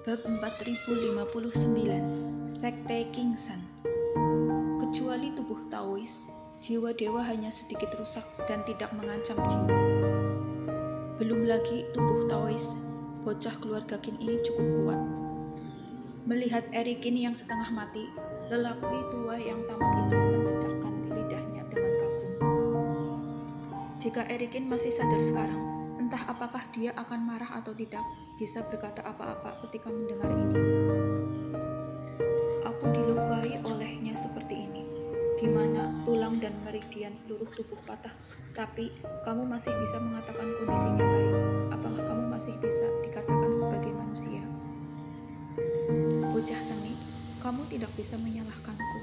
Bab 4059 Sekte Kingsan. Kecuali tubuh Taois, jiwa dewa hanya sedikit rusak dan tidak mengancam jiwa. Belum lagi tubuh Taois, bocah keluarga Qin ini cukup kuat. Melihat Erikin yang setengah mati, lelaki tua yang tamak itu mendecakkan lidahnya dengan kagum. Jika Erikin masih sadar sekarang, entah apakah dia akan marah atau tidak bisa berkata apa-apa ketika mendengar ini. Aku dilukai olehnya seperti ini, di mana tulang dan meridian seluruh tubuh patah, tapi kamu masih bisa mengatakan kondisinya baik. Apakah kamu masih bisa dikatakan sebagai manusia? Bocah tengik, kamu tidak bisa menyalahkanku.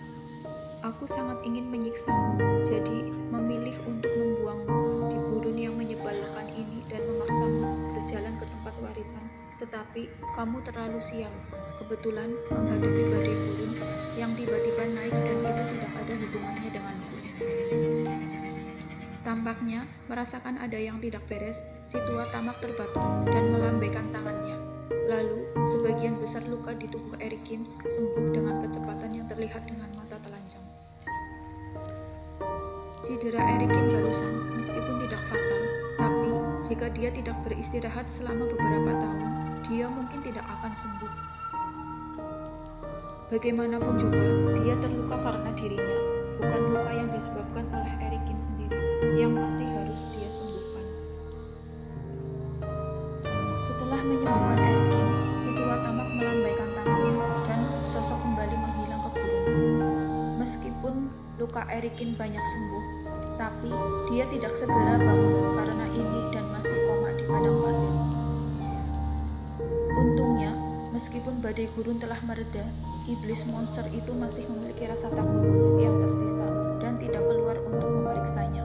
Aku sangat ingin menyiksamu, jadi memilih untuk membuangmu di gurun yang menyebalkan ini dan memaksamu berjalan ke tempat warisan. Tetapi kamu terlalu sial, kebetulan menghadapi badai gurun yang tiba-tiba naik dan itu tidak ada hubungannya denganmu. Tampaknya merasakan ada yang tidak beres, si tua tamak terbatuk dan melambaikan tangannya. Lalu, sebagian besar luka di tubuh Erikin sembuh dengan kecepatan yang terlihat dengan mata telanjang. Cedera Erikin barusan, meskipun tidak fatal, tapi jika dia tidak beristirahat selama beberapa tahun, dia mungkin tidak akan sembuh. Bagaimanapun juga, dia terluka karena dirinya, bukan luka yang disebabkan oleh Erikin sendiri, yang masih harus dia sembuhkan. Setelah menyembuhkan Erikin, si tua tamak melambaikan tangannya dan sosok kembali menghilang ke gurun. Meskipun luka Erikin banyak sembuh, tapi dia tidak segera bangun karena ini dan masih koma di padang pasir. Untungnya, meskipun badai gurun telah mereda, iblis monster itu masih memiliki rasa takut yang tersisa dan tidak keluar untuk memeriksanya.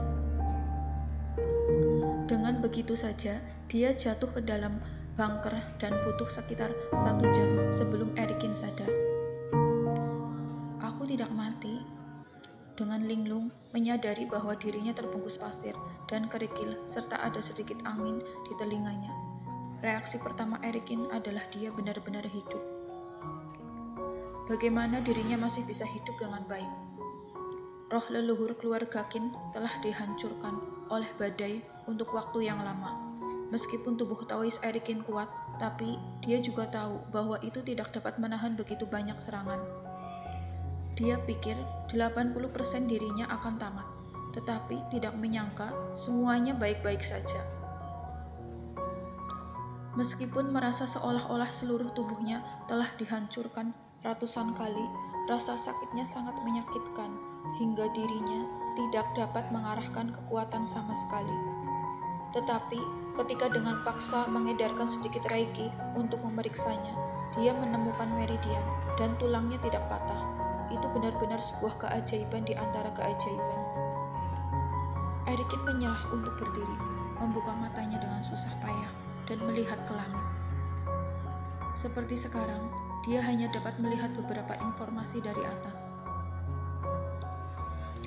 Dengan begitu saja, dia jatuh ke dalam bunker dan butuh sekitar 1 jam sebelum Erikin sadar. Aku tidak mati. Dengan linglung, menyadari bahwa dirinya terbungkus pasir dan kerikil serta ada sedikit angin di telinganya. Reaksi pertama Erikin adalah dia benar-benar hidup. Bagaimana dirinya masih bisa hidup dengan baik? Roh leluhur keluarga Qin telah dihancurkan oleh badai untuk waktu yang lama. Meskipun tubuh Taois Erikin kuat, tapi dia juga tahu bahwa itu tidak dapat menahan begitu banyak serangan. Dia pikir 80% dirinya akan tamat, tetapi tidak menyangka semuanya baik-baik saja. Meskipun merasa seolah-olah seluruh tubuhnya telah dihancurkan ratusan kali, rasa sakitnya sangat menyakitkan hingga dirinya tidak dapat mengarahkan kekuatan sama sekali. Tetapi ketika dengan paksa mengedarkan sedikit reiki untuk memeriksanya, dia menemukan meridian dan tulangnya tidak patah. Itu benar-benar sebuah keajaiban di antara keajaiban. Erikin menyerah untuk berdiri, membuka matanya dengan susah payah dan melihat ke langit. Seperti sekarang, dia hanya dapat melihat beberapa informasi dari atas.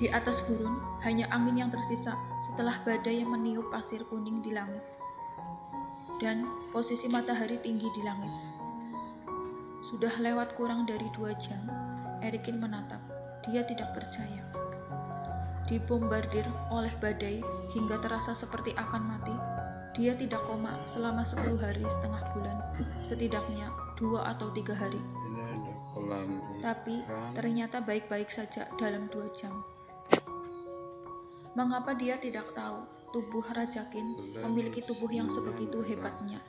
Di atas gurun, hanya angin yang tersisa setelah badai yang meniup pasir kuning di langit. Dan posisi matahari tinggi di langit. Sudah lewat kurang dari 2 jam, Erikin menatap. Dia tidak percaya. Dibombardir oleh badai hingga terasa seperti akan mati. Dia tidak koma selama 10 hari setengah bulan, setidaknya 2 atau 3 hari. Tapi ternyata baik-baik saja dalam 2 jam. Mengapa dia tidak tahu tubuh Raja Qin memiliki tubuh yang sebegitu hebatnya?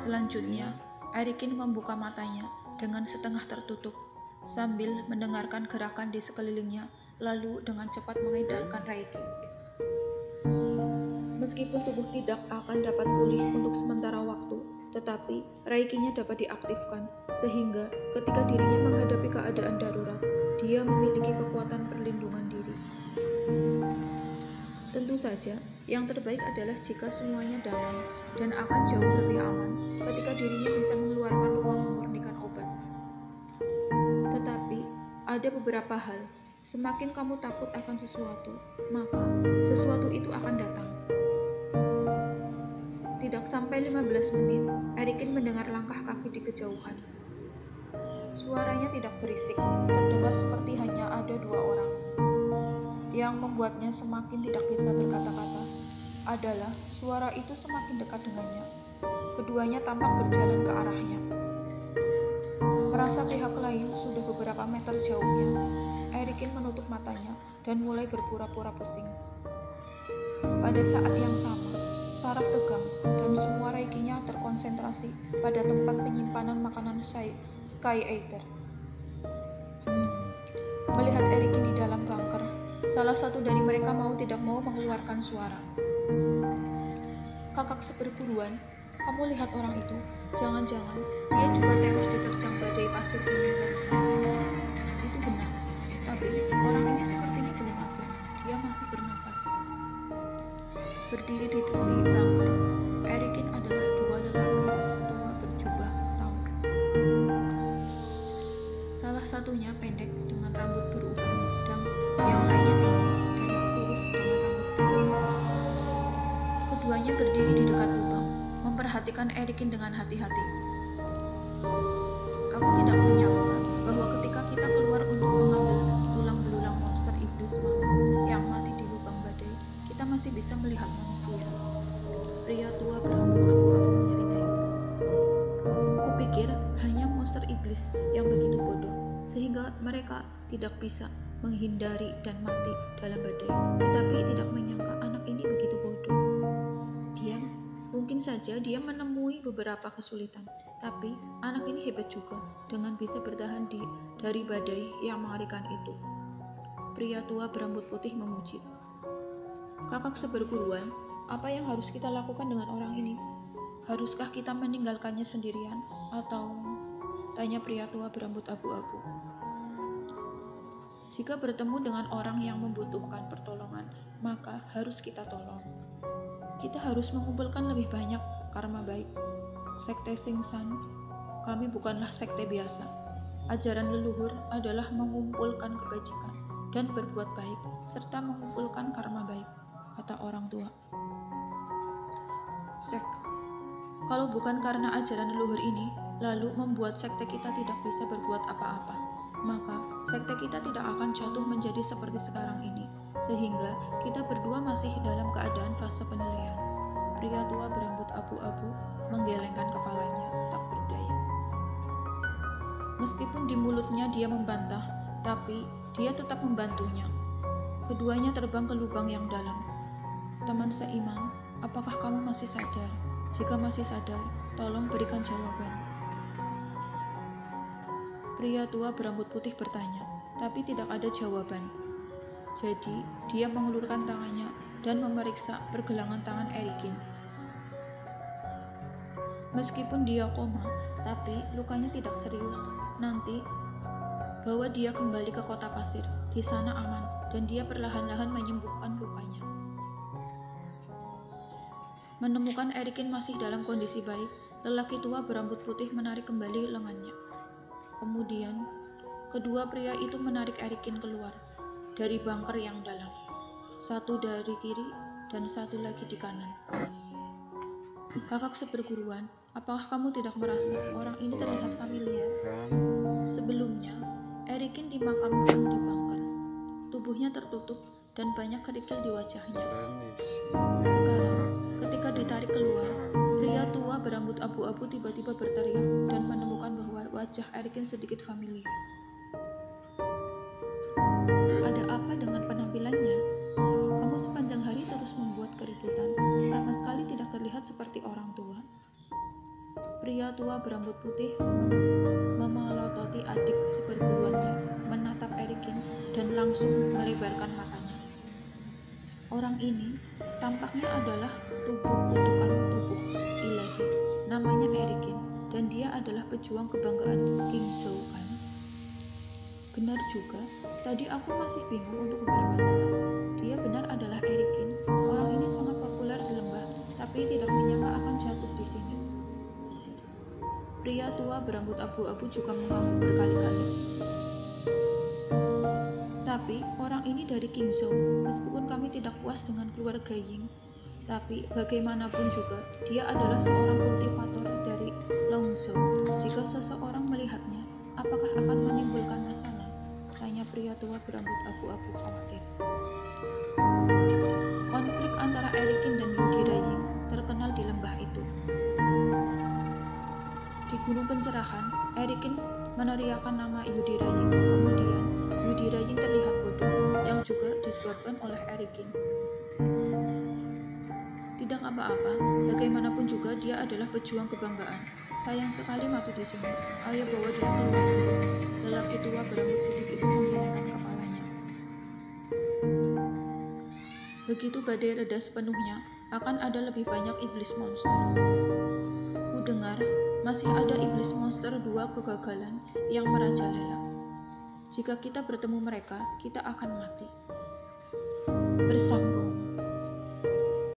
Selanjutnya, Erikin membuka matanya dengan setengah tertutup sambil mendengarkan gerakan di sekelilingnya, lalu dengan cepat mengedarkan reiki. Meskipun tubuh tidak akan dapat pulih untuk sementara waktu, tetapi reikinya dapat diaktifkan, sehingga ketika dirinya menghadapi keadaan darurat, dia memiliki kekuatan perlindungan diri. Tentu saja, yang terbaik adalah jika semuanya damai dan akan jauh lebih aman ketika dirinya bisa mengeluarkan uang memurnikan obat. Tetapi, ada beberapa hal. Semakin kamu takut akan sesuatu, maka sesuatu itu akan datang. Tidak sampai 15 menit, Erikin mendengar langkah kaki di kejauhan. Suaranya tidak berisik, terdengar seperti hanya ada 2 orang. Yang membuatnya semakin tidak bisa berkata-kata adalah suara itu semakin dekat dengannya. Keduanya tampak berjalan ke arahnya. Merasa pihak lain sudah beberapa meter jauhnya, Erikin menutup matanya dan mulai berpura-pura pusing. Pada saat yang sama, saraf tegang dan semua reikinya terkonsentrasi pada tempat penyimpanan makanan Sky Eater. Melihat Erikin di dalam bunker, salah satu dari mereka mau tidak mau mengeluarkan suara. Kakak seperguruan, kamu lihat orang itu? Jangan-jangan dia juga tewas diterjang badai pasir gunung barusan. Itu benar, tapi orang ini sepertinya belum mati. Dia masih bernafas. Berdiri di tepi bunker, Erikin adalah 2 lelaki tua berjubah hitam. Salah satunya pendek dengan rambut beruban dan yang lainnya tinggi dan kurus dengan rambut berubah. Keduanya berdiri di dekat lubang, memperhatikan Erikin dengan hati-hati. Aku tidak menyangka bahwa ketika kita keluar untuk mengambil tulang-belulang monster iblis yang mati di lubang badai, kita masih bisa melihat manusia. Pria tua berambut abu-abu menyeringai. Kupikir hanya monster iblis yang begitu bodoh, sehingga mereka tidak bisa menghindari dan mati dalam badai. Tetapi tidak menyangka anak ini begitu bodoh. Mungkin saja dia menemui beberapa kesulitan, tapi anak ini hebat juga dengan bisa bertahan dari badai yang mengerikan itu. Pria tua berambut putih memuji. Kakak seperguruan, apa yang harus kita lakukan dengan orang ini? Haruskah kita meninggalkannya sendirian atau? Tanya pria tua berambut abu-abu. Jika bertemu dengan orang yang membutuhkan pertolongan, maka harus kita tolong. Kita harus mengumpulkan lebih banyak karma baik. Sekte Singsan, kami bukanlah sekte biasa. Ajaran leluhur adalah mengumpulkan kebajikan dan berbuat baik, serta mengumpulkan karma baik, kata orang tua. Kalau bukan karena ajaran leluhur ini, lalu membuat sekte kita tidak bisa berbuat apa-apa, maka sekte kita tidak akan jatuh menjadi seperti sekarang ini, sehingga kita berdua masih dalam keadaan fase penilaian. Pria tua berambut abu-abu menggelengkan kepalanya tak berdaya. Meskipun di mulutnya dia membantah, tapi dia tetap membantunya. Keduanya terbang ke lubang yang dalam. Teman seiman, apakah kamu masih sadar? Jika masih sadar, tolong berikan jawaban. Pria tua berambut putih bertanya, tapi tidak ada jawaban. Jadi, dia mengulurkan tangannya dan memeriksa pergelangan tangan Erikin. Meskipun dia koma, tapi lukanya tidak serius. Nanti, bawa dia kembali ke kota pasir. Di sana aman, dan dia perlahan-lahan menyembuhkan lukanya. Menemukan Erikin masih dalam kondisi baik, lelaki tua berambut putih menarik kembali lengannya. Kemudian, kedua pria itu menarik Erikin keluar dari bunker yang dalam. Satu dari kiri dan satu lagi di kanan. Kakak seperguruan, apakah kamu tidak merasa orang ini terlihat familiar? Sebelumnya, Erikin dimakamkan di bunker. Tubuhnya tertutup dan banyak kerikil di wajahnya. Sekarang, ketika ditarik keluar, pria tua berambut abu-abu tiba-tiba berteriak dan menemukan bahwa wajah Erikin sedikit familiar. Ada apa dengan penampilannya? Kamu sepanjang hari terus membuat keributan, sama sekali tidak terlihat seperti orang tua. Pria tua berambut putih memelototi adik seperguruannya, menatap Erikin dan langsung melebarkan matanya. Orang ini tampaknya adalah tubuh kutukan tubuh ilahi, namanya Erikin, dan dia adalah pejuang kebanggaan King Zhou kan? Benar juga, tadi aku masih bingung untuk beberapa saat. Dia benar adalah Erikin. Orang ini sangat populer di lembah, tapi tidak menyangka akan jatuh di sini. Pria tua berambut abu-abu juga mengamuk berkali-kali. Tapi orang ini dari King Zhou, meskipun kami tidak puas dengan keluarga Ying, Tapi bagaimanapun juga, dia adalah seorang kultivator dari Longzhou. Jika seseorang melihatnya, apakah akan menimbulkan masalah? Tanya pria tua berambut abu-abu khawatir. Konflik antara Erikin dan Yudi Daying terkenal di lembah itu. Di Gunung Pencerahan, Erikin meneriakkan nama Yudi Daying. Kemudian, Yudi Daying terlihat bodoh, yang juga disebabkan oleh Erikin. Tidak apa-apa, bagaimanapun juga dia adalah pejuang kebanggaan. Sayang sekali mati di sini. Ayo bawa dia keluar. Lelaki tua berambut putih itu menggelengkan kepalanya. Begitu badai reda sepenuhnya, akan ada lebih banyak iblis monster. Ku dengar masih ada iblis monster 2 kegagalan yang merajalela. Jika kita bertemu mereka, kita akan mati. Bersambung.